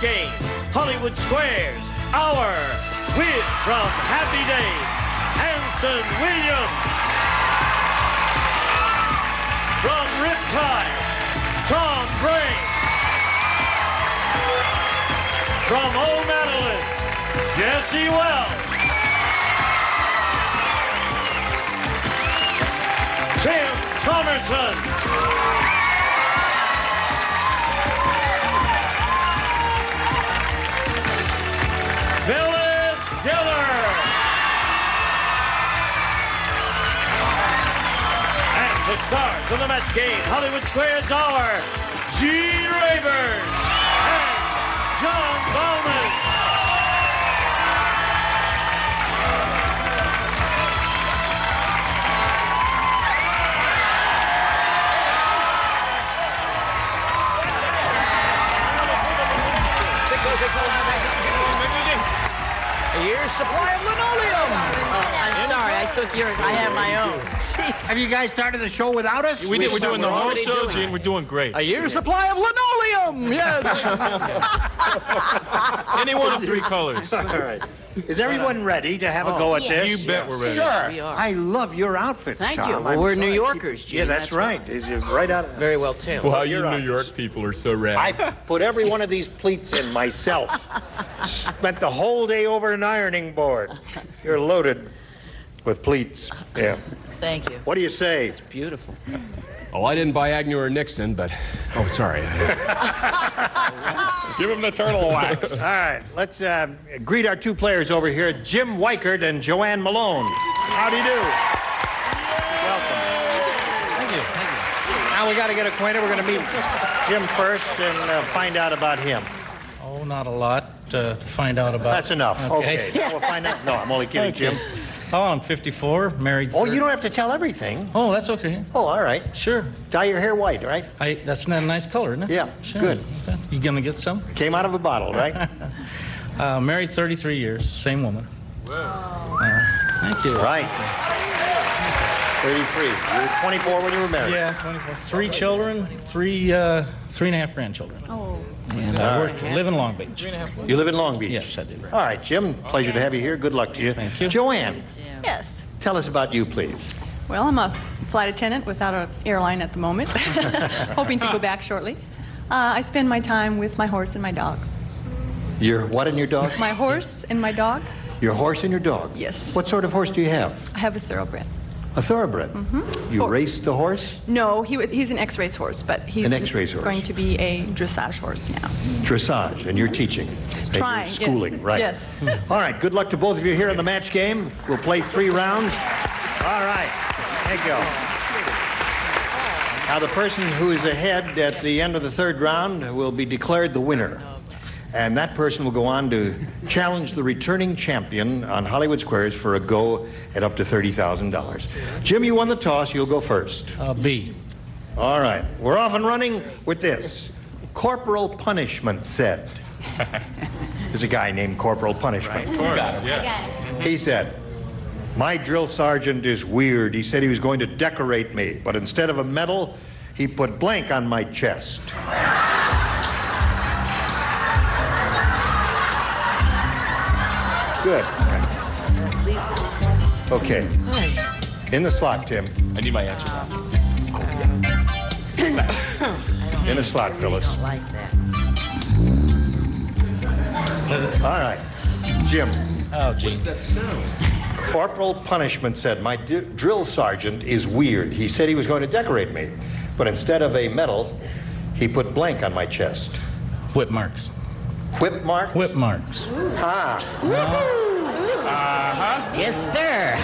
game, Hollywood Squares, our win from Happy Days, Anson Williams. From Riptide, Tom Bray. From O'Madeline, Jesse Wells. Tim Thomerson. Phyllis Diller. And the stars of the match game, Hollywood Squares are Gene Rayburn and John Bowman. A year's supply of linoleum. I'm sorry, I took yours. I have my own. Jeez. Have you guys started the show without us? We're doing the whole show, Gene. We're doing great. A year's supply of linoleum. Yes. Any one of 3 colors. All right. Is everyone ready to have a go at this? You bet we're ready. Sure. We are. I love your outfits, Thank Tom. you. Well, we're New Yorkers, Gene. Yeah, that's right. Is it right out of... Very well tailored. Wow, you New York people are so rad. I put every one of these pleats in myself. Spent the whole day over an ironing board. You're loaded with pleats. Yeah. Thank you. What do you say? Beautiful. Oh, I didn't buy Agnew or Nixon, but... Oh, sorry. Give him the turtle wax. All right, let's greet our 2 players over here, Jim Weichert and Joanne Malone. How do you do? Welcome. Thank you. Now we got to get acquainted. We're going to meet Jim first and find out about him. Oh, not a lot to find out about. That's enough. Okay. Now we'll find out. No, I'm only kidding, Jim. Oh, I'm 54, married. Oh, you don't have to tell everything. Oh, that's okay. Oh, all right. Sure. Dye your hair white, right? That's not a nice color, isn't it? Yeah, Sure. good. You gonna get some? Came out of a bottle, right? Married 33 years, same woman. Thank you. Right. 33. You were 24 when you were married. Yeah, 24. 3 children, 3.5 grandchildren. Oh. And I live in Long Beach. You live in Long Beach? Yes, I do. All right, Jim. Pleasure to have you here. Good luck to you. Thank you. Joanne, Yes. tell us about you, please. Well, I'm a flight attendant without an airline at the moment, hoping to go back shortly. I spend my time with my horse and my dog. Your what and your dog? My horse and my dog? Your horse and your dog? Yes. What sort of horse do you have? I have a thoroughbred. A thoroughbred? Mm-hmm. You race the horse? No, he's an X-race horse, but he's An X-race horse. going to be a dressage horse now. Dressage, and you're teaching. And Trying, you're schooling, yes. right? Yes. All right, good luck to both of you here in the match game. We'll play 3 rounds. All right, there you go. Now, the person who is ahead at the end of the 3rd round will be declared the winner. And that person will go on to challenge the returning champion on Hollywood Squares for a go at up to $30,000. Jim, you won the toss. You'll go first. B. All right. We're off and running with this. Corporal Punishment said. There's a guy named Corporal Punishment. Yes. He said, my drill sergeant is weird. He said he was going to decorate me, but instead of a medal, he put blank on my chest. Good. Okay. In the slot, Tim. I need my answer. In a slot, Phyllis. Like that. All right. Jim. Oh, gee. What's that sound? Corporal Punishment said, my drill sergeant is weird. He said he was going to decorate me, but instead of a medal, he put blank on my chest. Whip marks. Whip mark? Whip marks. Yes, sir.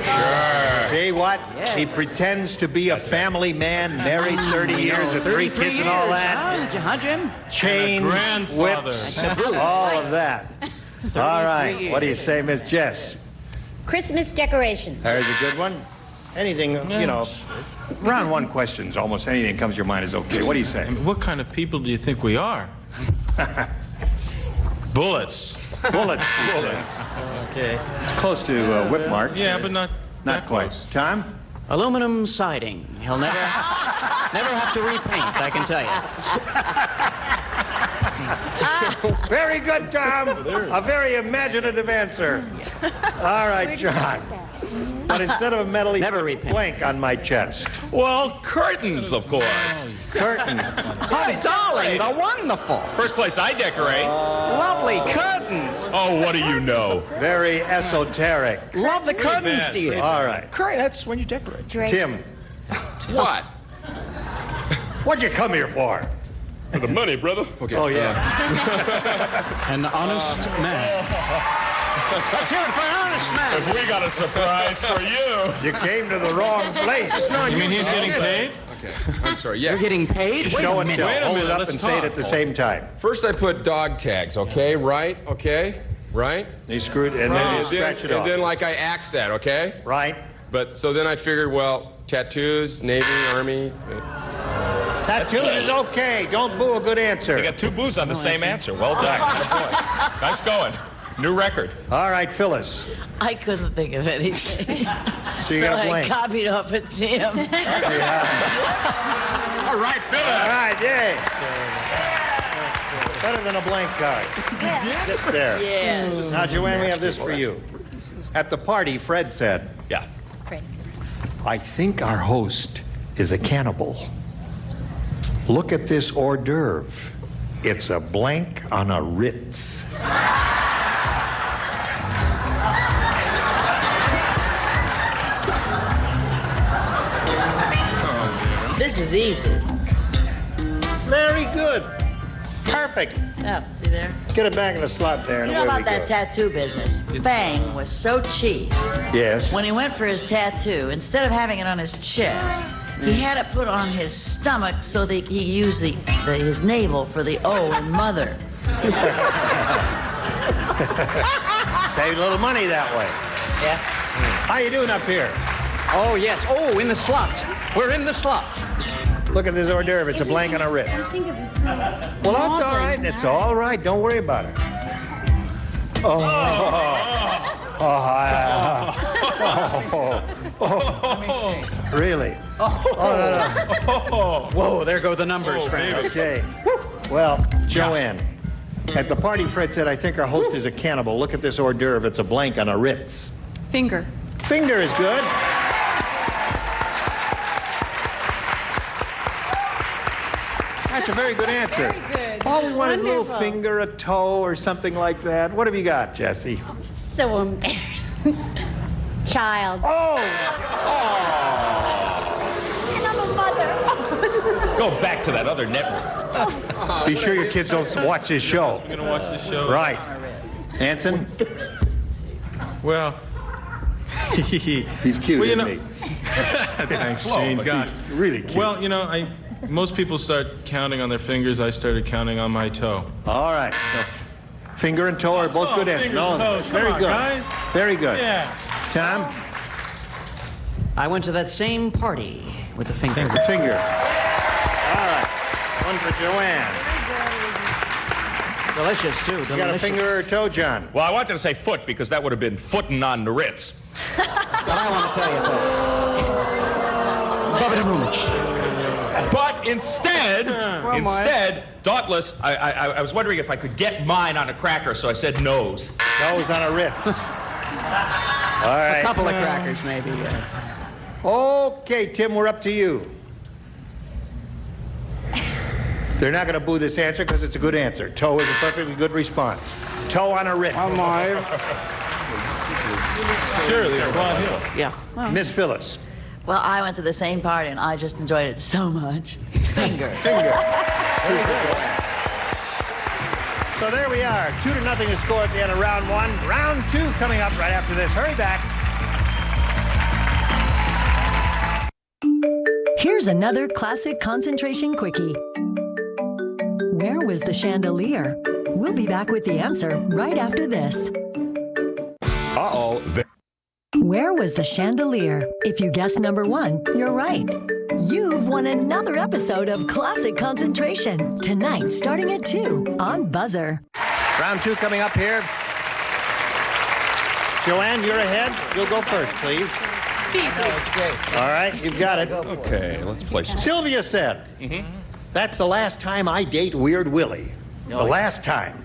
Sure. See what? Yeah. He pretends to be a family man, married 30 years with 3 kids and all that. Huh, Jim? Chains, grandfather. whips, all of that. All right. What do you say, Miss Jess? Christmas decorations. There's a good one. Anything, you know, round 1 questions, almost anything that comes to your mind is okay. What do you say? What kind of people do you think we are? Bullets. Bullets. Okay. It's close to whip marks. Yeah, but not quite. close. Tom? Aluminum siding. He'll never have to repaint, I can tell you. Very good, Tom. A very imaginative answer. All right, John. But instead of a medal, he Never put a repent. blank on my chest. Well, curtains, of course. Curtains. Oh, darling, the wonderful. First place I decorate. Lovely curtains. Oh, what do you know? Very esoteric. Love the curtains, dear. All right. Curtain, that's when you decorate. Tim, What? what'd you come here for? For the money, brother. Okay. Oh, yeah. An honest man. Let's hear it for an honest man. We got a surprise for you. You came to the wrong place. You mean he's getting paid? Okay. I'm sorry. You're Yes. getting paid? Wait Show a and minute. tell. Hold it minute, up let's and say it talk. at the same time. First, I put dog tags. Okay. Right. Okay. Right. You screwed, and then you And then, scratch it off. and then like I axed that. Okay. Right. But so then I figured, well, tattoos, Navy, Army. Tattoos is okay. Don't boo a good answer. You got 2 boos on the same answer. Well done. Good boy. Nice going. New record. All right, Phyllis. I couldn't think of anything. So you got a I blank. copied off of Tim. All right, All Philip. right, yay. Better than a blank card. Sit there. Yeah. Now, Joanne, we have this for you. At the party, Fred said, Yeah. I think our host is a cannibal. Look at this hors d'oeuvre. It's a blank on a Ritz. This is easy. Very good. Perfect. Oh, see there? Get it back in the slot there. You and know away about we that go. tattoo business? Fang was so cheap. Yes. When he went for his tattoo, instead of having it on his chest, he had it put on his stomach so that he used his navel for the O in mother. Save a little money that way. Yeah. How you doing up here? Oh, yes. Oh, in the slot. We're in the slot. Look at this hors d'oeuvre. It's a blank on a Ritz. Well, that's all right. It's all right. Don't worry about it. Really? Whoa, there go the numbers, Frank. Okay. Well, Joanne, at the party, Fred said, I think our host is a cannibal. Look at this hors d'oeuvre. It's a blank on a Ritz. Finger. Finger is good. That's a very good answer. Very good. All we want is a little Wonderful. finger, a toe, or something like that. What have you got, Jesse? So embarrassing. Child. Oh! And I'm a mother. Go back to that other network. Be sure your kids don't watch this show. We're gonna watch this show. Right. Anson? Well, He's cute, Well, you isn't know- he? thanks, Slow, Gene. but God. he's really cute. Well, you know, most people start counting on their fingers. I started counting on my toe. All right. So, finger and toe are both good answers. fingers and toes. Come Very on, good. guys. Very good. Yeah. Tom? I went to that same party with a finger. The finger. All right. One for Joanne. Delicious, too. You got a Delicious. finger or toe, John? Well, I wanted to say foot because that would have been footing on the Ritz. But I want to tell you, folks. Ba-ba-da-boom. But instead, Dauntless, I was wondering if I could get mine on a cracker, so I said nose. Nose on a Ritz. All A right. couple of crackers, maybe. Okay, Tim, we're up to you. They're not going to boo this answer because it's a good answer. Toe is a perfectly good response. Toe on a Ritz. Surely, they're Blonde Hills. Yeah. Well, Miss Phyllis. Well, I went to the same party and I just enjoyed it so much. Finger. Finger. So there we are. 2-0 to score at the end of round one. Round two coming up right after this. Hurry back. Here's another classic concentration quickie. Where was the chandelier? We'll be back with the answer right after this. Uh-oh. Where was the chandelier? If you guessed number one, you're right. You've won another episode of Classic Concentration. Tonight, starting at 2 on Buzzer. Round two coming up here. Joanne, you're ahead. You'll go first, please. All right, you've got it. Okay, let's play some. Sylvia said, that's the last time I date Weird Willie. The last time.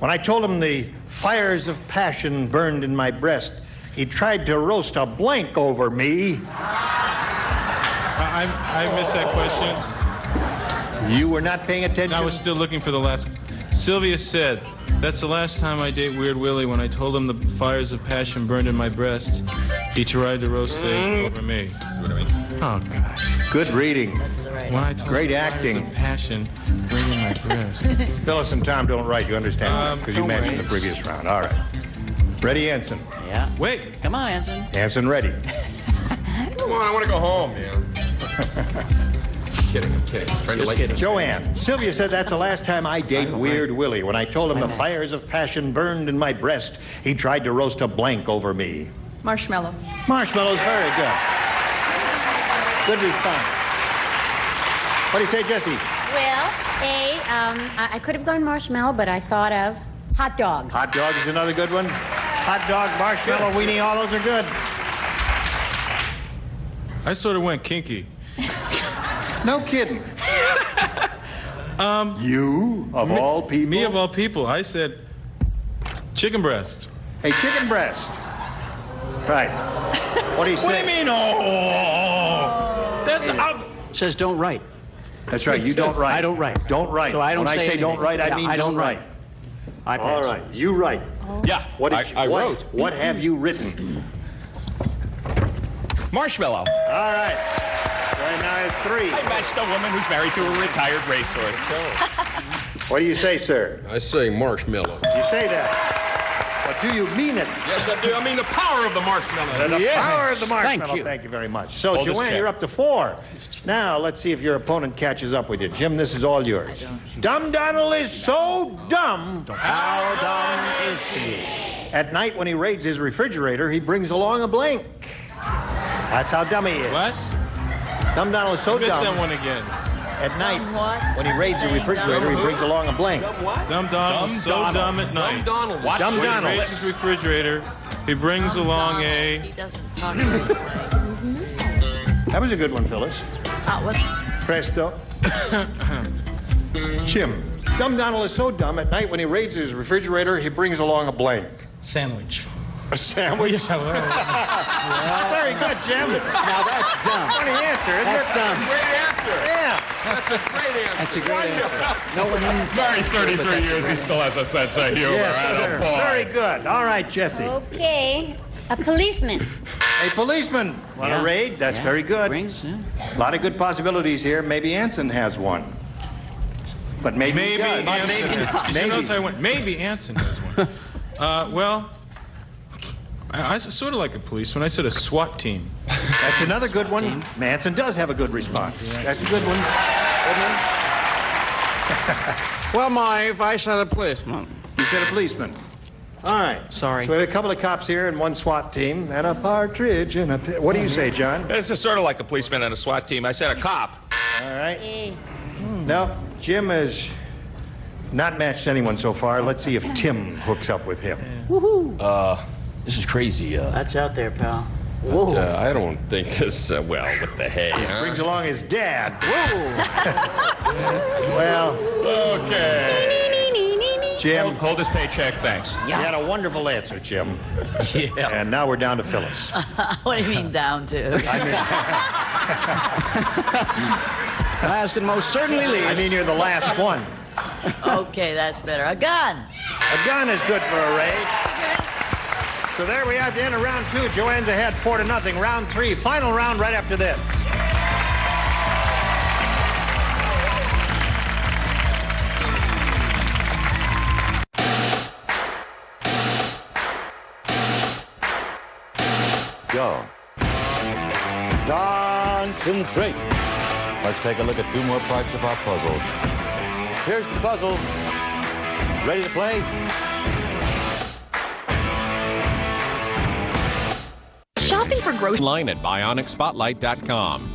When I told him the fires of passion burned in my breast, he tried to roast a blank over me. I missed that question. You were not paying attention? I was still looking for the last. Sylvia said, that's the last time I date Weird Willie. When I told him the fires of passion burned in my breast, he tried to roast it over me. Oh, gosh. Good reading. When I told Great him the acting. fires of passion burned in my breast. Phyllis and Tom don't write, you understand? Because you mentioned the previous round. All right. Ready, Anson? Yeah. Wait. Come on, Anson. Anson, ready. Come on, I want to go home, man. I'm kidding. Trying to like Joanne, Sylvia said that's the last time I date Weird Willie. When I told him the fires of passion burned in my breast, he tried to roast a blank over me. Marshmallow. Marshmallow's very good. Good response. What do you say, Jesse? Well, I could have gone marshmallow, but I thought of hot dog. Hot dog is another good one. Hot dog, marshmallow, weenie, all those are good. I sort of went kinky. No kidding. You, of all people? Me of all people. I said chicken breast. Hey, chicken breast. Right. What do you say? What do you mean, oh? That's... Says don't write. That's right, you don't write. I don't write. Don't write. So I don't when say I say anything. don't write, I Yeah, mean I don't write. I pass. All right, you write. Yeah, I wrote. What have you written? Marshmallow. All right. Right now is 3. I matched a woman who's married to a retired racehorse. What do you say, sir? I say marshmallow. You say that. But do you mean it? Yes, I do. I mean the power of the marshmallow. The power of the marshmallow. Thank you. Thank you very much. So, Hold this Joanne, check. you're up to 4. Now, let's see if your opponent catches up with you. Jim, this is all yours. Dumb Donald is so dumb. How dumb is he? At night, when he raids his refrigerator, he brings along a blank. That's how dumb he is. What? Dumb Donald is so Miss that dumb. one again. At night, what? when he raids the Saying refrigerator, he dumb. brings along a blank. Dumb Donald's so dumb at night. Donald. Watch Dumb your Donald. He raises his refrigerator. He brings along He a... doesn't talk very well. That was a good one, Phyllis. What? Presto. Jim, Dumb Donald is so dumb at night when he raids his refrigerator, he brings along a blank. Sandwich. A sandwich? Very good, Jim. Now that's dumb. Funny answer, isn't That's it? dumb. Great answer. Yeah. That's a great answer. That's a great answer. No one needs Married 33 years, he still has a sense of humor. Yes, Atta boy. very good. All right, Jesse. Okay. A policeman. A policeman on a raid. That's Yeah. very good. Rings, yeah. A lot of good possibilities here. Maybe Anson has one. But maybe he Maybe does. Anson has... Did you notice I went, maybe Anson has one. Well, I sort of like a policeman. I said a SWAT team. That's another good one. Manson does have a good response. That's a good one. Well, Mike, I said a policeman. You said a policeman. All right. Sorry. So we have a couple of cops here and one SWAT team and a partridge in a pit. What do you say, John? This is sort of like a policeman and a SWAT team. I said a cop. All right. No, Jim has not matched anyone so far. Let's see if Tim hooks up with him. This is crazy. That's out there, pal. I don't think this. Well, what the heck? Brings along his dad. Well, Okay. Jim, Hold this paycheck, thanks. you had a wonderful answer, Jim. Yeah. And now we're down to Phyllis. What do you mean down to? Last and most certainly least. I mean, you're the last one. Okay, that's better. A gun. A gun is good for a raid. So there we are at the end of round 2. Joanne's ahead 4-0. Round 3, final round right after this. Go. Concentrate. Let's take a look at 2 more parts of our puzzle. Here's the puzzle. Ready to play? Shopping for groceries. Line at BionicSpotlight.com. Here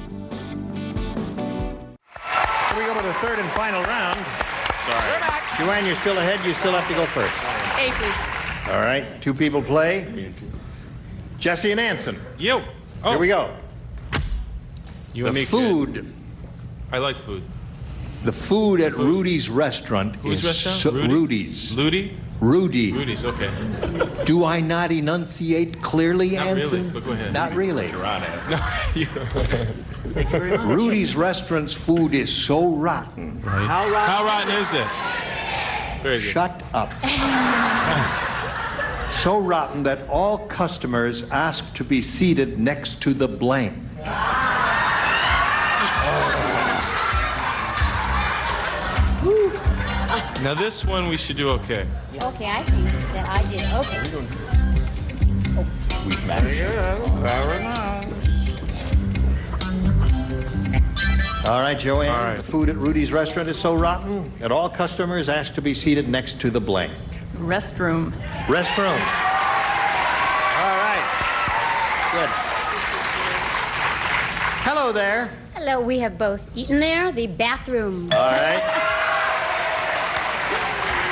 we go with the third and final round. Sorry. Joanne, you're still ahead. You still have to go first. A, please. All right. 2 people play. Jesse and Anson. Yo. Oh. Here we go. You The and me, food. kid. I like food. The food at Rudy's restaurant Whose is restaurant? so, Rudy? Rudy's. Ludi? Rudy. Rudy's, okay. Do I not enunciate clearly, Not Anson? really, but go ahead. Not really. No, Rudy's restaurant's food is so rotten. Right. How rotten is it? Very good. Shut up. So rotten that all customers ask to be seated next to the blank. Now this one we should do okay. Okay, I think that I did okay. Very nice. All right, Joanne. All right. The food at Rudy's restaurant is so rotten that all customers ask to be seated next to the blank. Restroom. Restroom. All right. Good. Hello there. Hello, we have both eaten there. The bathroom. All right.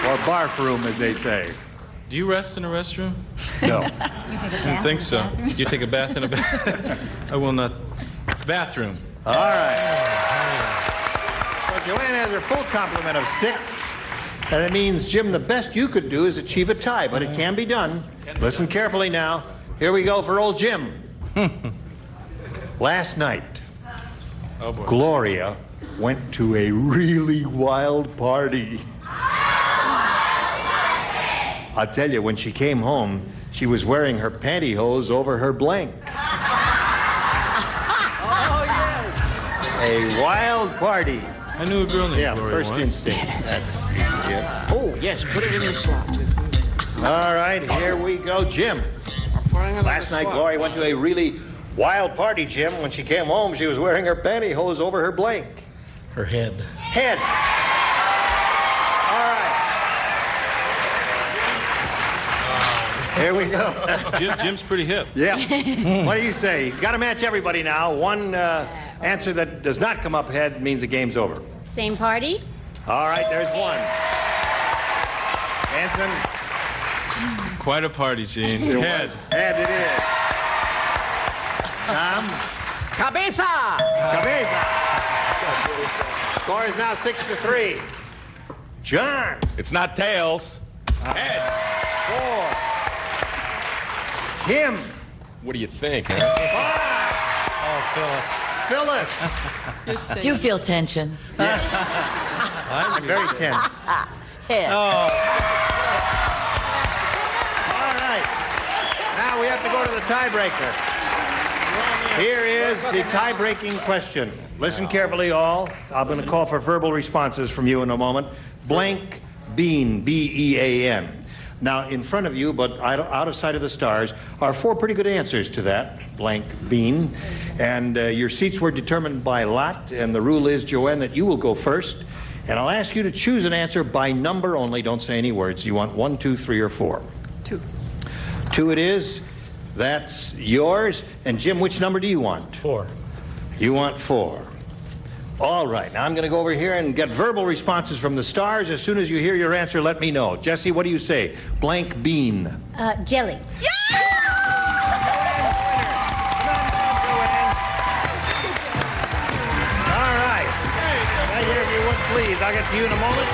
Or barf room, as they say. Do you rest in a restroom? No. Do you take a I bath don't think in so. the bathroom? Do you take a bath in a bath? I will not. Bathroom. All right. So Joanne has her full complement of 6. And it means, Jim, the best you could do is achieve a tie, but it can be done. Listen carefully now. Here we go for old Jim. Last night, Oh boy. Gloria went to a really wild party. I'll tell you, when she came home, she was wearing her pantyhose over her blank. Oh, yes. A wild party. I knew a girl named Yeah, Gloria first once. instinct. That's, yeah. Oh, yes, put it in the slot. All right, here we go, Jim. Last night, Gloria went to a really wild party, Jim. When she came home, she was wearing her pantyhose over her blank. Her head. Head. All right. Here we go. Jim's pretty hip. Yeah. What do you say? He's got to match everybody now. One answer that does not come up head means the game's over. Same party. All right, there's one. Anson. Quite a party, Gene. Head. Head it is. Tom. Cabeza! Cabeza. Score is now 6-3. John. It's not tails. Head. 4. Tim. What do you think, huh? 5. Oh, Phyllis. Do you feel tension? I'm very tense. Head. All right. Now we have to go to the tiebreaker. Here is the tie-breaking question. Listen carefully, all. I'm going to call for verbal responses from you in a moment. Blank bean, B-E-A-N. Now, in front of you, but out of sight of the stars, are 4 pretty good answers to that, blank bean. And your seats were determined by lot, and the rule is, Joanne, that you will go first. And I'll ask you to choose an answer by number only. Don't say any words. You want 1, 2, 3, or 4? 2. 2 it is. That's yours. And Jim, which number do you want? 4. You want 4. All right. Now I'm going to go over here and get verbal responses from the stars. As soon as you hear your answer, let me know. Jesse, what do you say? Blank bean. Jelly. All right. Right here, if you would, please. I'll get to you in a moment.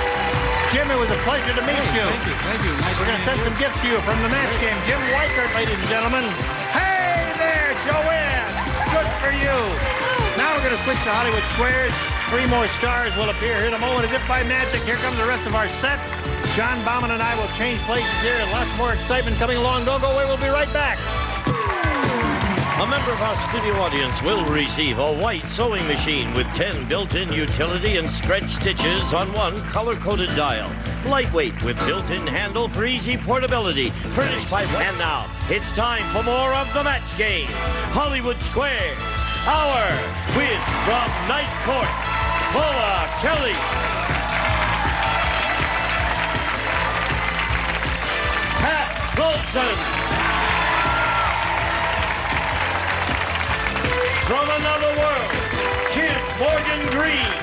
Jim, it was a pleasure to meet you. Thank you. Nice We're going to send some gifts to you from the match game. Jim Weichert, ladies and gentlemen. Hey there, Joanne. Good for you. Now we're going to switch to Hollywood Squares. 3 more stars will appear here in a moment. As if by magic, here comes the rest of our set. John Bauman and I will change places here. Lots more excitement coming along. Don't go away. We'll be right back. A member of our studio audience will receive a white sewing machine with 10 built-in utility and stretch stitches on 1 color-coded dial. Lightweight with built-in handle for easy portability. Furnished by... And now, it's time for more of the match game. Hollywood Squares. Our win from Night Court, Paula Kelly. Pat Goldson. From another world, Kid Morgan Green.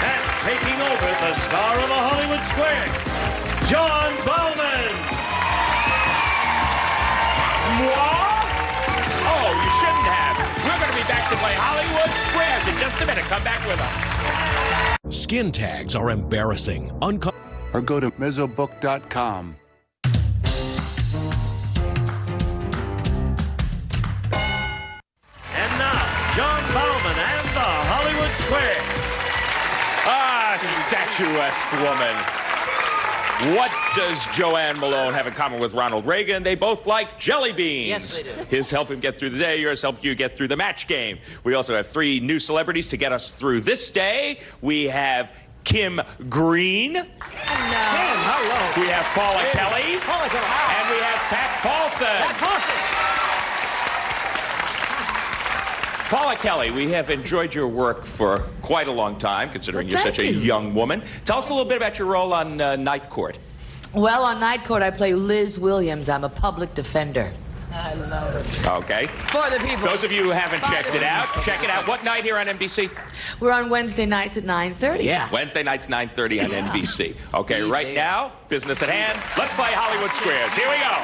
And taking over the star of a Hollywood Square, John Bauman. What? Oh, you shouldn't have. We're going to be back to play Hollywood Squares in just a minute. Come back with us. Skin tags are embarrassing. Or go to mezzobook.com. And now, John Bauman and the Hollywood Square. Ah, statuesque woman. What does Joanne Malone have in common with Ronald Reagan? They both like jelly beans. Yes, they do. His help him get through the day, yours help you get through the match game. We also have 3 new celebrities to get us through this day. We have Kim Green. Hello. Kim, hello. We have Paula Kelly. Paula Kelly. And we have Pat Paulson. Pat Paulson. Paula Kelly, we have enjoyed your work for quite a long time, considering you're such a young woman. Tell us a little bit about your role on Night Court. Well, on Night Court, I play Liz Williams. I'm a public defender. I love it. Okay. For the people. Those of you who haven't checked it out, check it out. What night here on NBC? We're on Wednesday nights at 9:30. Yeah. Wednesday nights, 9:30 on NBC. Okay, right now, business at hand. Let's play Hollywood Squares. Here we go.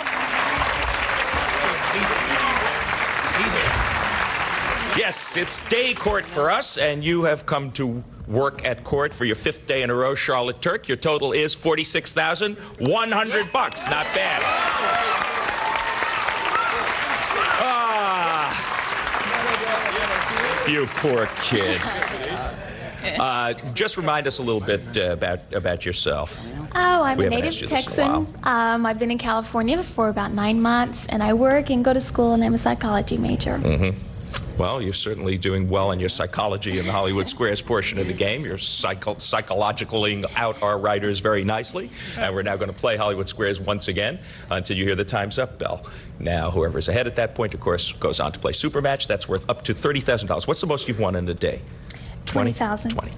Yes, it's day court for us, and you have come to work at court for your 5th day in a row, Charlotte Turk. Your total is $46,100. Not bad. Ah, you poor kid. Just remind us a little bit about yourself. Oh, I'm We a haven't native asked you this in a Texan. I've been in California for about 9 months, and I work and go to school, and I'm a psychology major. Mm-hmm. Well, you're certainly doing well in your psychology in the Hollywood Squares portion of the game. You're psychologically out our writers very nicely. And we're now going to play Hollywood Squares once again until you hear the time's up bell. Now, whoever's ahead at that point, of course, goes on to play Supermatch. That's worth up to $30,000. What's the most you've won in a day? 20,000. 20.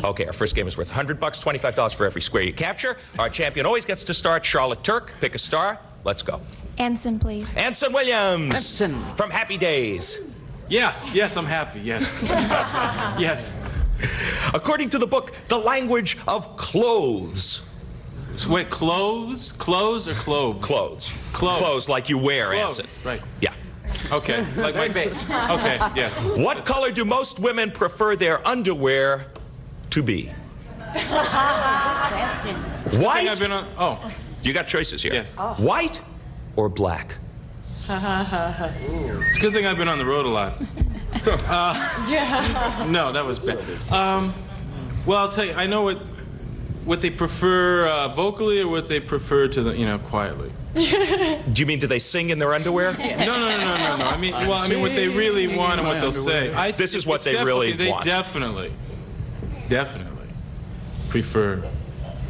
Okay, our first game is worth $100, $25 for every square you capture. Our champion always gets to start. Charlotte Turk, pick a star. Let's go. Anson, please. Anson Williams. Anson. From Happy Days. Yes, I'm happy, yes. Yes. According to the book, The Language of Clothes. Wait, clothes? Clothes or cloves? Clothes. Clothes. Clothes like you wear, Clothes, Anson. right. Yeah. Okay. Like my face. Okay, yes. What color do most women prefer their underwear to be? White? I've been on, oh. You got choices here. Yes. Oh. White or black? It's a good thing I've been on the road a lot. No, that was bad. Well, I'll tell you, I know what they prefer vocally or what they prefer to the, quietly. Do you mean do they sing in their underwear? No. I mean, what they really want and what they'll say. This is what they really want. They definitely prefer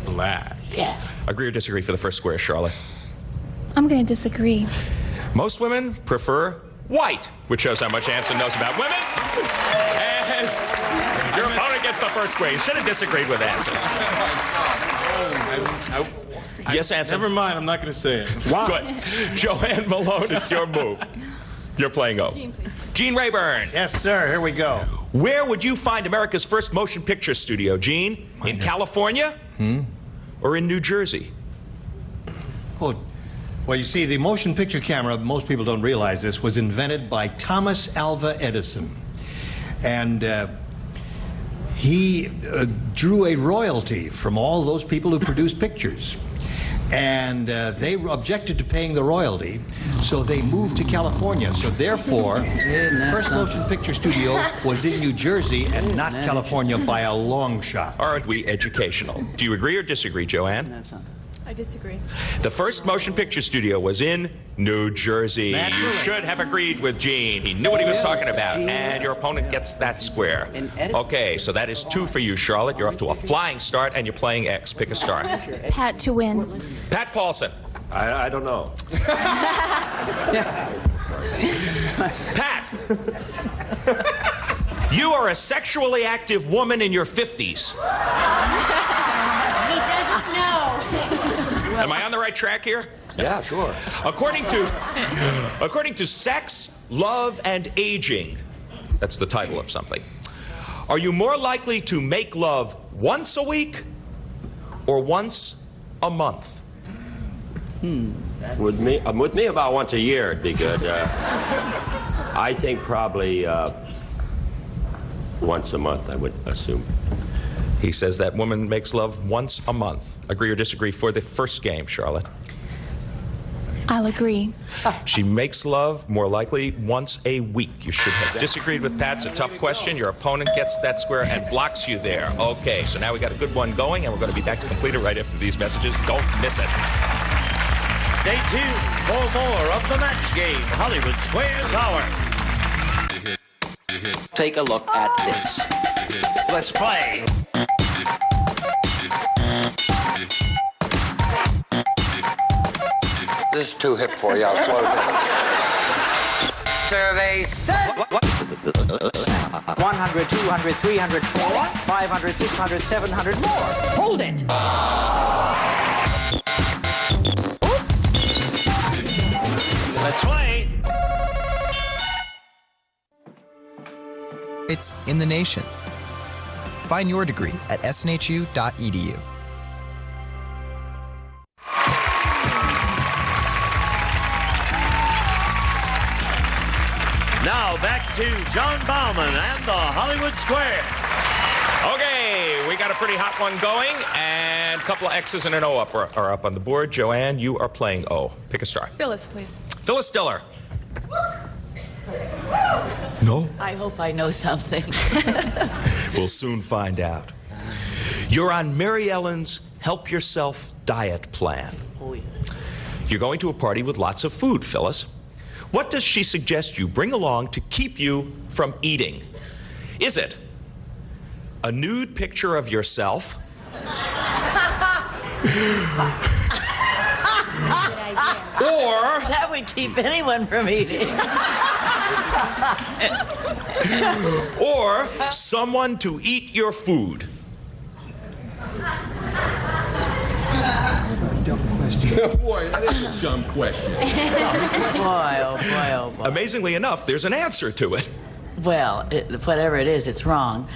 black. Yeah. Agree or disagree for the first square, Charlotte? I'm going to disagree. Most women prefer white, which shows how much Anson knows about women. And your opponent gets the first square. You should have disagreed with Anson. Yes, Anson. Never mind, I'm not going to say it. Wow. Good. Joanne Malone, it's your move. You're playing O. Gene, please. Gene Rayburn. Yes, sir. Here we go. Where would you find America's first motion picture studio, Gene? In California? Or in New Jersey? Oh, well, you see, the motion picture camera, most people don't realize this, was invented by Thomas Alva Edison. And he drew a royalty from all those people who produced pictures. And they objected to paying the royalty, so they moved to California. So therefore, the first motion picture studio was in New Jersey and not California by a long shot. Aren't we educational? Do you agree or disagree, Joanne? I disagree. The first motion picture studio was in New Jersey. Naturally. You should have agreed with Gene. He knew what he was talking about. And your opponent gets that square. Okay, so that is 2 for you, Charlotte. You're off to a flying start, and you're playing X. Pick a star. Pat to win. Pat Paulson. I don't know. Pat. You are a sexually active woman in your 50s. He doesn't know. Am I on the right track here? Yeah, sure. According to Sex, Love, and Aging, that's the title of something, are you more likely to make love once a week or once a month? With me, about once a year would be good. I think probably once a month, I would assume. He says that woman makes love once a month. Agree or disagree for the first game, Charlotte? I'll agree. She makes love more likely once a week. You should have disagreed with Pat. It's a tough question. Your opponent gets that square and blocks you there. Okay, so now we got a good one going, and we're going to be back to complete it right after these messages. Don't miss it. Stay tuned for more of the match game, Hollywood Squares Hour. Take a look at this. Let's play. This is too hip for you. I'll slow down. Survey said 100, 200, 300, 400, 500, 600, 700 more. Hold it. Let's play. It's in the nation. Find your degree at snhu.edu. Now back to John Bauman and the Hollywood Square. Okay, we got a pretty hot one going, and a couple of X's and an O are up on the board. Joanne, you are playing O. Pick a star. Phyllis, please. Phyllis Diller. No? I hope I know something. We'll soon find out. You're on Mary Ellen's Help Yourself diet plan. Oh, yeah. You're going to a party with lots of food, Phyllis. What does she suggest you bring along to keep you from eating? Is it a nude picture of yourself? Or that would keep anyone from eating. Or someone to eat your food? Dumb question. Boy, that is a dumb question. Boy, oh boy, oh boy. Amazingly enough, there's an answer to it. Well, whatever it is, it's wrong.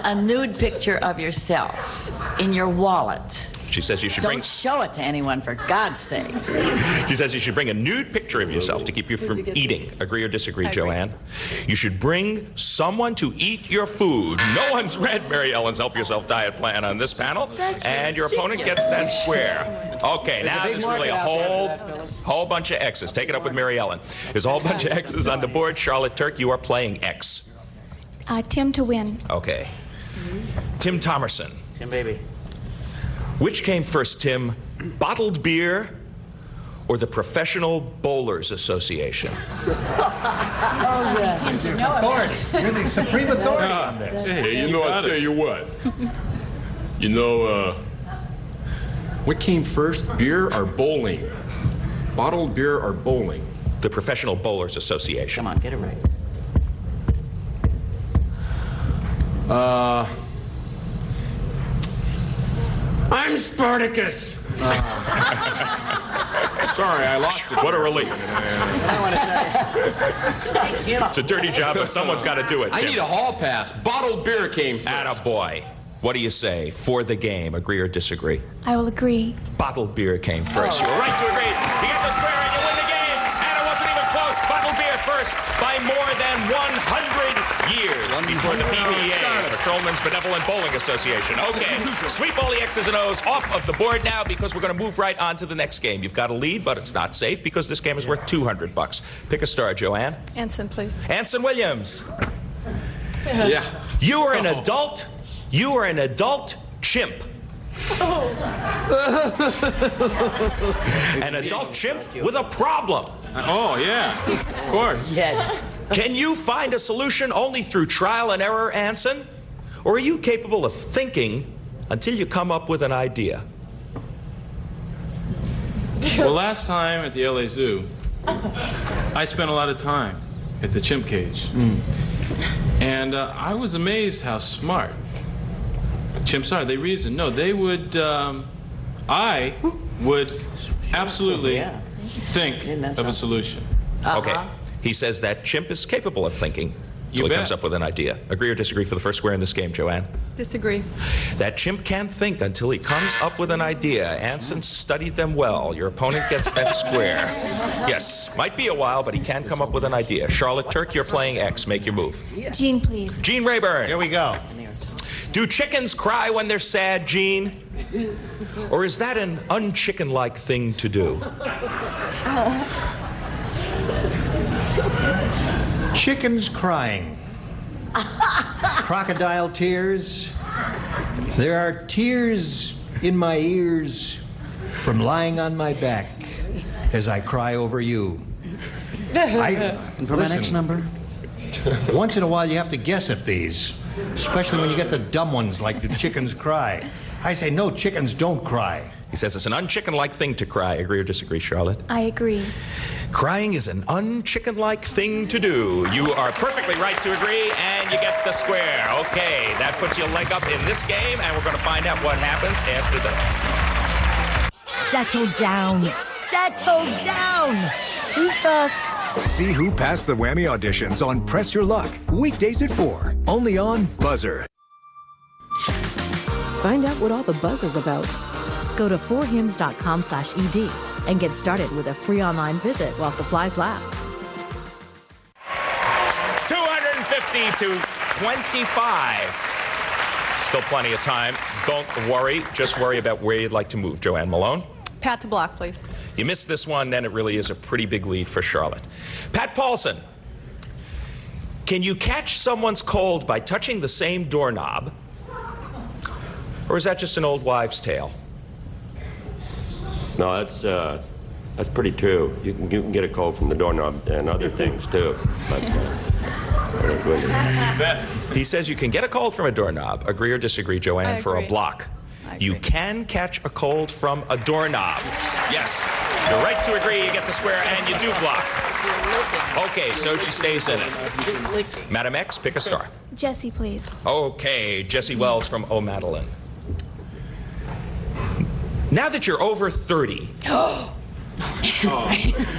A nude picture of yourself in your wallet. She says you should Don't show it to anyone, for God's sakes. She says you should bring a nude picture of yourself to keep you from eating. Agree or disagree, Joanne? You should bring someone to eat your food. No one's read Mary Ellen's Help Yourself diet plan on this panel. And your opponent gets that square. Okay, now there's really a whole bunch of X's. Take it up with Mary Ellen. There's a whole bunch of X's on the board. Charlotte Turk, you are playing X. Tim to win. Okay. Tim Thomerson. Tim, baby. Which came first, Tim? Bottled beer or the Professional Bowlers Association? Authority. You're the supreme authority on this. Hey, you know, I'll tell you what. You know, what came first, beer or bowling? Bottled beer or bowling? The Professional Bowlers Association. Come on, get it right. I'm Spartacus. Sorry, I lost it. What a relief. I want to tell you. It's a dirty job, but someone's got to do it, Tim. I need a hall pass. Bottled beer came first. Attaboy. What do you say? For the game, agree or disagree? I will agree. Bottled beer came first. You were right to agree. You get the square and you win the game. And it wasn't even close. Bottled beer first by more than 100 years before the PBA, Patrolmen's Benevolent Bowling Association. Okay, sweep all the X's and O's off of the board now because we're going to move right on to the next game. You've got a lead, but it's not safe because this game is worth $200. Pick a star, Joanne. Anson, please. Anson Williams. Yeah. You are an adult. You are an adult chimp. An adult chimp with a problem. Oh, yeah, of course. Yet. Can you find a solution only through trial and error, Anson? Or are you capable of thinking until you come up with an idea? Well, last time at the LA Zoo, I spent a lot of time at the chimp cage. And I was amazed how smart chimps are. They reason. No, they would, I would absolutely think of a solution. Okay. He says that chimp is capable of thinking. until he comes up with an idea. Agree or disagree for the first square in this game, Joanne? Disagree. That chimp can't think until he comes up with an idea. Anson studied them well. Your opponent gets that square. Yes, might be a while, but he can come up with an idea. Charlotte Turk, you're playing X. Make your move. Gene, please. Gene Rayburn. Here we go. Do chickens cry when they're sad, Gene? Or is that an unchicken-like thing to do? Chickens crying. Crocodile tears. There are tears in my ears from lying on my back as I cry over you. And for my next number? Once in a while you have to guess at these, especially when you get the dumb ones like the chickens cry. I say, no, chickens don't cry. He says it's an unchicken-like thing to cry. Agree or disagree, Charlotte? I agree. Crying is an unchicken-like thing to do. You are perfectly right to agree, and you get the square. Okay, that puts you a leg up in this game, and we're going to find out what happens after this. Settle down. Settle down. Who's first? See who passed the Whammy auditions on Press Your Luck. Weekdays at 4. Only on Buzzer. Find out what all the buzz is about. Go to 4hims.com/ED and get started with a free online visit while supplies last. 250 to 25. Still plenty of time. Don't worry. Just worry about where you'd like to move. Joanne Malone. Pat to block, please. You missed this one, then it really is a pretty big lead for Charlotte. Pat Paulson. Can you catch someone's cold by touching the same doorknob? Or is that just an old wives' tale? No, that's pretty true. You can get a cold from the doorknob and other things too. But, he says you can get a cold from a doorknob. Agree or disagree, Joanne, for a block? You can catch a cold from a doorknob. Yes, you're right to agree. You get the square and you do block. Okay, so she stays in it. Madam X, pick a star. Jesse, please. Okay, Jesse Wells from O'Madeline. Now that you're over 30,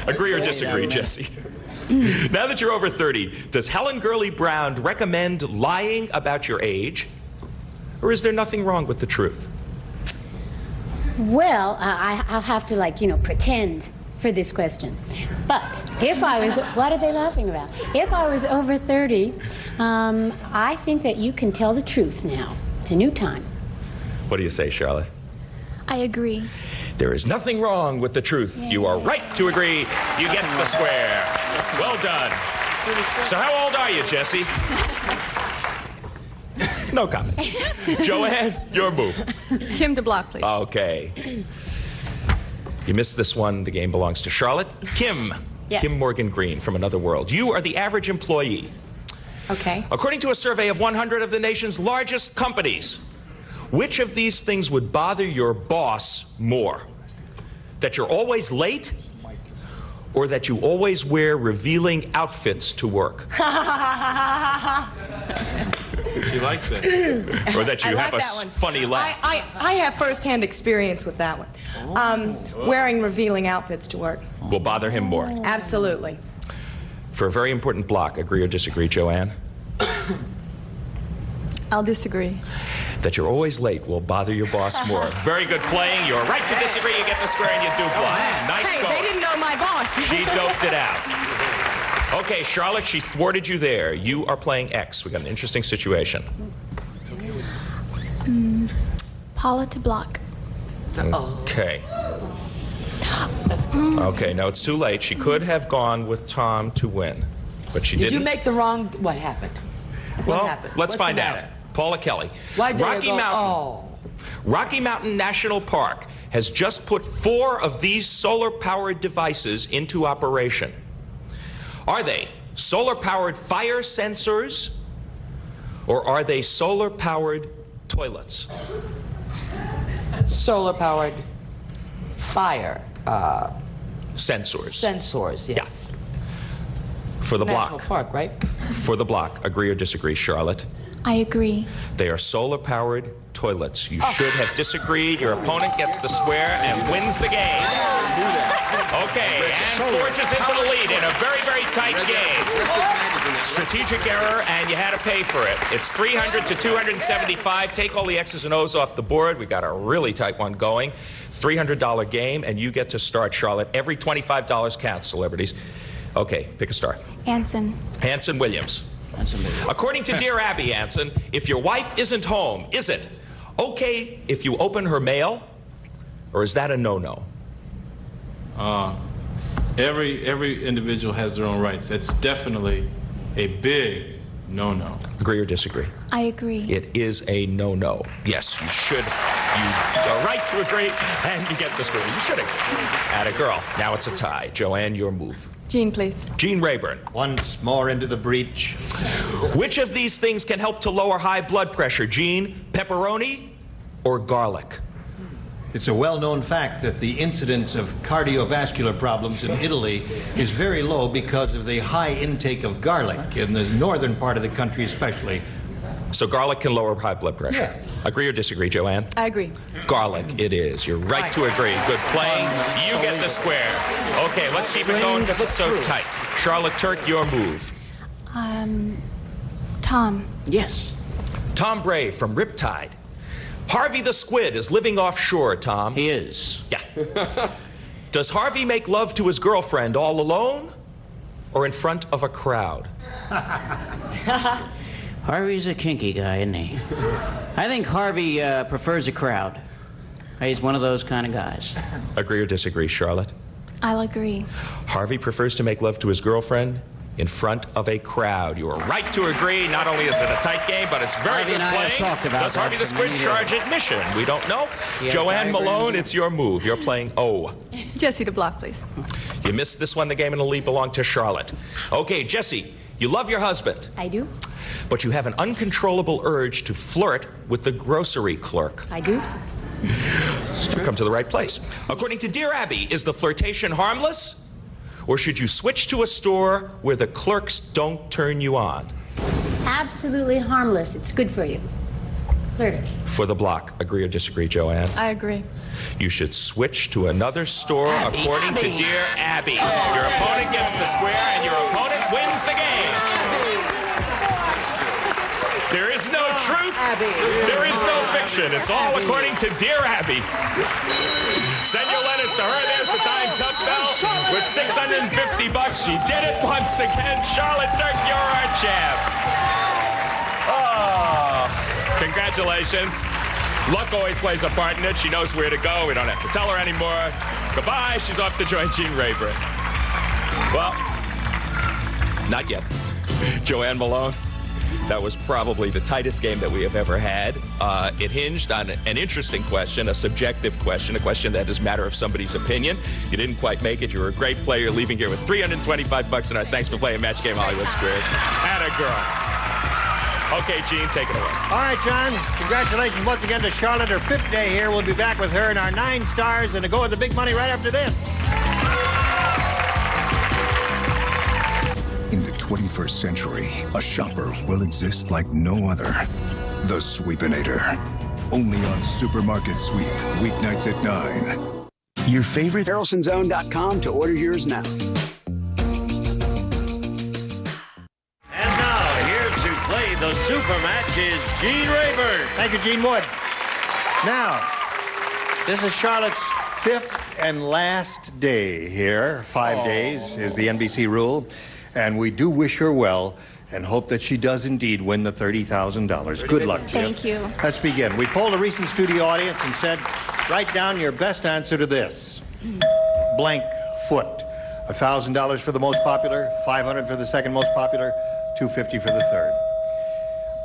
agree or disagree, Jesse? Now that you're over 30, does Helen Gurley Brown recommend lying about your age? Or is there nothing wrong with the truth? Well, I'll have to, pretend for this question. But if I was, what are they laughing about? If I was over 30, I think that you can tell the truth now. It's a new time. What do you say, Charlotte? I agree. There is nothing wrong with the truth. You are right to agree. You get the square. Well done. So how old are you, Jesse? No comment. Joanne, your move. Kim to block, please. Okay. You missed this one. The game belongs to Charlotte. Kim. Yes. Kim Morgan Green from Another World. You are the average employee. Okay. According to a survey of 100 of the nation's largest companies, which of these things would bother your boss more? That you're always late? Or that you always wear revealing outfits to work? She likes it. Or that you I have like a that one. funny laugh? I have first-hand experience with that one. Wearing revealing outfits to work. Will bother him more. Absolutely. For a very important block, agree or disagree, Joanne? I'll disagree. That you're always late will bother your boss more. Very good playing. You're right to disagree. You get the square and you do block. Nice Hey, going. they didn't know my boss. She doped it out. Okay, Charlotte, she thwarted you there. You are playing X. We got an interesting situation. Paula to block. Okay. Okay, no, it's too late. She could have gone with Tom to win, but she Did didn't. you make the wrong... What happened? Well, What happened? let's What's find the out. matter? Paula Kelly. Why did Rocky I go, Mountain. Rocky Mountain National Park has just put 4 of these solar-powered devices into operation. Are they solar-powered fire sensors, or are they solar-powered toilets? Solar-powered fire. Sensors. Sensors, yes. For the National block. Park, right? For the block. Agree or disagree, Charlotte? I agree. They are solar-powered toilets. You should have disagreed. Your opponent gets the square and wins the game. Okay, and forges into the lead in a very, very tight game. Strategic error, and you had to pay for it. It's 300 to 275. Take all the X's and O's off the board. We got a really tight one going. $300 game, and you get to start, Charlotte. Every $25 counts, celebrities. Okay, pick a star. Anson. Anson Williams. According to Dear Abby, Anson, if your wife isn't home, is it okay if you open her mail, or is that a no-no? Every individual has their own rights. It's definitely a big no-no. Agree or disagree? I agree. It is a no-no. Yes, you should. You are right to agree, and you get the score. You should agree. Atta girl. Now it's a tie. Joanne, your move. Gene, please. Gene Rayburn. Once more into the breach. Which of these things can help to lower high blood pressure, Gene? Pepperoni or garlic? It's a well-known fact that the incidence of cardiovascular problems in Italy is very low because of the high intake of garlic in the northern part of the country especially. So garlic can lower high blood pressure? Yes. Agree or disagree, Joanne? I agree. Garlic it is. You're right to agree. Good play. You get the square. Okay, let's keep it going because it's so tight. Charlotte Turk, your move. Tom. Yes. Tom Bray from Riptide. Harvey the Squid is living offshore, Tom. He is. Yeah. Does Harvey make love to his girlfriend all alone or in front of a crowd? Harvey's a kinky guy, isn't he? I think Harvey prefers a crowd. He's one of those kind of guys. Agree or disagree, Charlotte? I'll agree. Harvey prefers to make love to his girlfriend in front of a crowd. You are right to agree. Not only is it a tight game, but it's very Harvey good and I have playing. talked about Does that Harvey the for Squid many charge years. admission? We don't know. Yeah, Joanne diagram. Malone, it's your move. You're playing O. Jesse to block, please. You missed this one. The game and the lead belong to Charlotte. Okay, Jesse, you love your husband. I do. But you have an uncontrollable urge to flirt with the grocery clerk. I do. You've come to the right place. According to Dear Abby, is the flirtation harmless? Or should you switch to a store where the clerks don't turn you on? Absolutely harmless. It's good for you. Flirting. For the block. Agree or disagree, Joanne? I agree. You should switch to another store according to Dear Abby. Your opponent gets the square and your opponent wins the game. There is no truth. There is no fiction. It's all according to Dear Abby. Send your letters to her. There's the Time's Up bell with $650. She did it once again. Charlotte Turk, you're our champ. Oh, congratulations. Luck always plays a part in it. She knows where to go. We don't have to tell her anymore. Goodbye. She's off to join Gene Rayburn. Well, not yet. Joanne Malone. That was probably the tightest game that we have ever had. It hinged on an interesting question, a subjective question, a question that is a matter of somebody's opinion. You didn't quite make it. You were a great player. You're leaving here with $325 in our Thanks for Playing Match Game Hollywood Squares. Atta girl. Okay, Gene, take it away. All right, John. Congratulations once again to Charlotte. Her 5th day here. We'll be back with her in our 9 stars and a go at the big money right after this. In the 21st century, a shopper will exist like no other. The Sweepinator. Only on Supermarket Sweep, weeknights at 9. Your favorite? HarrelsonZone.com to order yours now. And now, here to play the super match is Gene Rayburn. Thank you, Gene Wood. Now, this is Charlotte's 5th and last day here. 5 days is the NBC rule. And we do wish her well and hope that she does indeed win the $30,000. Good luck to you. Thank you. Let's begin. We polled a recent studio audience and said, write down your best answer to this. Blank foot. $1,000 for the most popular, $500 for the second most popular, $250 for the third.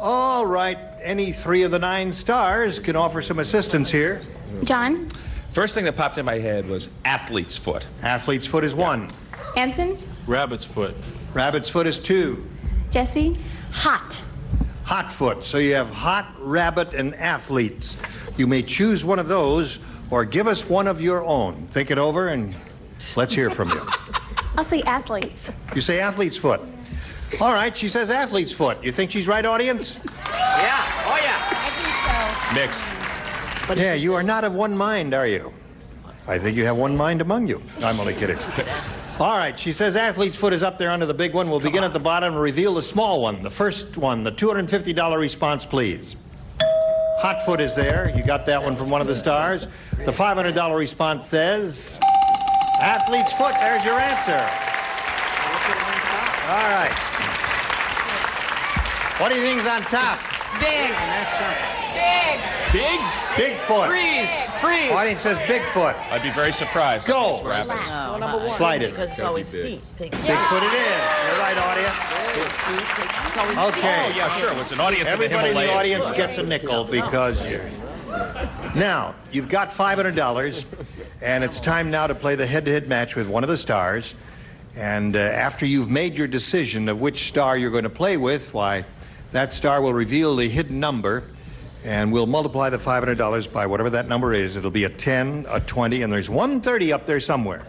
All right, any 3 of the 9 stars can offer some assistance here. John. First thing that popped in my head was athlete's foot. Athlete's foot is 1. Anson. Rabbit's foot. Rabbit's foot is 2. Jesse. Hot. Hot foot. So you have hot, rabbit, and athletes. You may choose one of those or give us one of your own. Think it over and let's hear from you. I'll say athletes. You say athlete's foot. All right, she says athlete's foot. You think she's right, audience? Yeah. Oh, yeah. I think so. Mixed. Yeah, you are not of one mind, are you? I think you have one mind among you. I'm only kidding. All right, she says athlete's foot is up there under the big one. We'll begin at the bottom and reveal the small one. The first one, the $250 response, please. Hot foot is there. You got that one from one of the stars. The $500 response says athlete's foot. There's your answer. All right. What do you think's on top? Big. Big. Big? Bigfoot. Freeze. Audience says Bigfoot. I'd be very surprised. Go. Number one. Slide it. Because it's always feet. Bigfoot it is. You're right, audience. Okay. Oh, yeah, sure. It was an audience Everybody in the Himalayas. audience gets a nickel because you're... Now, you've got $500, and it's time now to play the head-to-head match with one of the stars. And after you've made your decision of which star you're going to play with, why, that star will reveal the hidden number, and we'll multiply the $500 by whatever that number is. It'll be a 10, a 20, and there's 130 up there somewhere.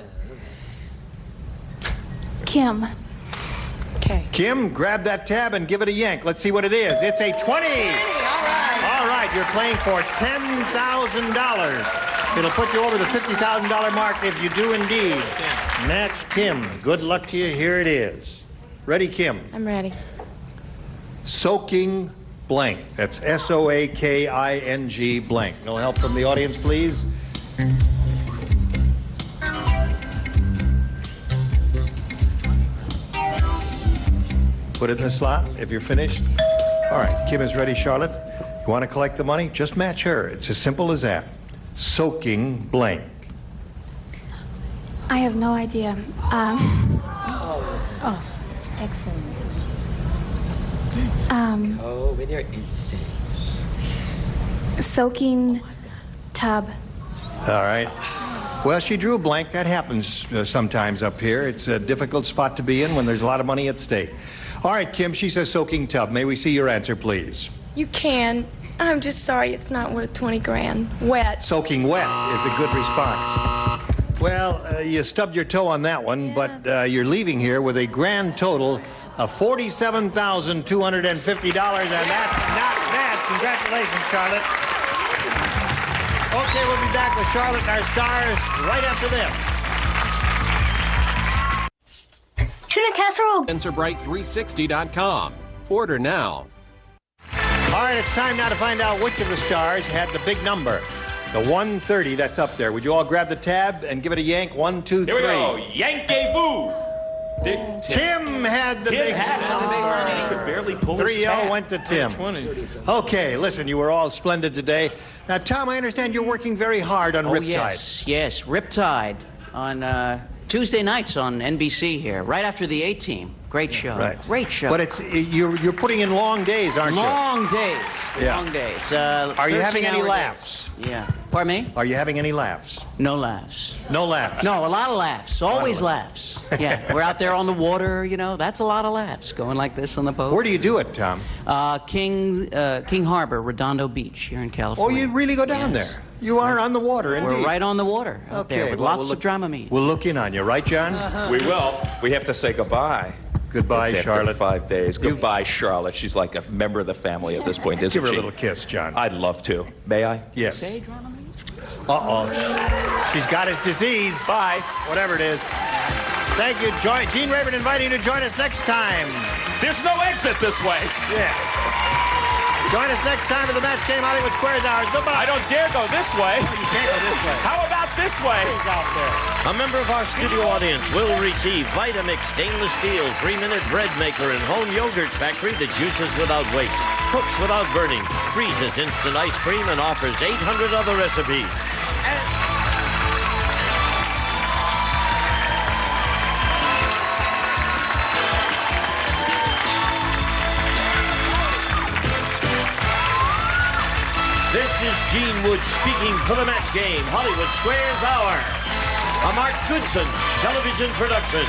Kim. Okay. Kim, grab that tab and give it a yank. Let's see what it is. It's a 20. All right, you're playing for $10,000. It'll put you over the $50,000 mark if you do indeed match Kim. Good luck to you. Here it is. Ready, Kim? I'm ready. Soaking blank. That's S-O-A-K-I-N-G blank. No help from the audience, please. Put it in the slot if you're finished. All right, Kim is ready, Charlotte. You want to collect the money? Just match her. It's as simple as that. Soaking blank. I have no idea. Excellent. With your instincts. Soaking tub. All right. Well, she drew a blank. That happens sometimes up here. It's a difficult spot to be in when there's a lot of money at stake. All right, Kim, she says soaking tub. May we see your answer, please? You can. I'm just sorry it's not worth 20 grand. Wet. Soaking wet is a good response. Well, you stubbed your toe on that one, but you're leaving here with a grand total of $47,250, and that's not bad. Congratulations, Charlotte. Okay, we'll be back with Charlotte and our stars right after this. Tuna casserole. SpencerBright360.com. Order now. All right, it's time now to find out which of the stars had the big number. The 130 that's up there. Would you all grab the tab and give it a yank? 1, 2, 3. Here we go. Yankee-foo. Tim had the big number. He could barely pull his 3-0 tab. went to Tim. Okay, listen, you were all splendid today. Now, Tom, I understand you're working very hard on Riptide. Yes, Riptide on Tuesday nights on NBC here, right after the A-Team. Great show. Right. Great show. But it's you're putting in long days, aren't you? Long days. Yeah. Long days. Are you having any 13-hour laughs? days. Yeah. Pardon me? Are you having any laughs? No laughs. No laughs? No, a lot of laughs. Always laughs. Yeah. We're out there on the water, you know. That's a lot of laughs going like this on the boat. Where do you do it, Tom? King Harbor, Redondo Beach here in California. Oh, you really go down there? You are on the water, indeed. We're right on the water out there with lots of Dramamine. We'll look in on you, right, John? We will. We have to say goodbye. Goodbye, it's Charlotte. After 5 days. Goodbye, Charlotte. She's like a member of the family at this point, isn't she? Give her a little kiss, John. I'd love to. May I? Yes. Say Dramamine? Uh-oh. She's got his disease. Bye. Whatever it is. Thank you, Gene Rayburn, inviting you to join us next time. There's no exit this way. Yeah. Join us next time for the Match Game Hollywood Squares Hours. Goodbye. I don't dare go this way. You can't go this way. How about this way? He's out there. A member of our studio audience will receive Vitamix Stainless Steel 3-minute bread maker and home yogurt factory that juices without waste, cooks without burning, freezes instant ice cream, and offers 800 other recipes. This is Gene Wood speaking for the Match Game Hollywood Squares Hour, a Mark Goodson television production.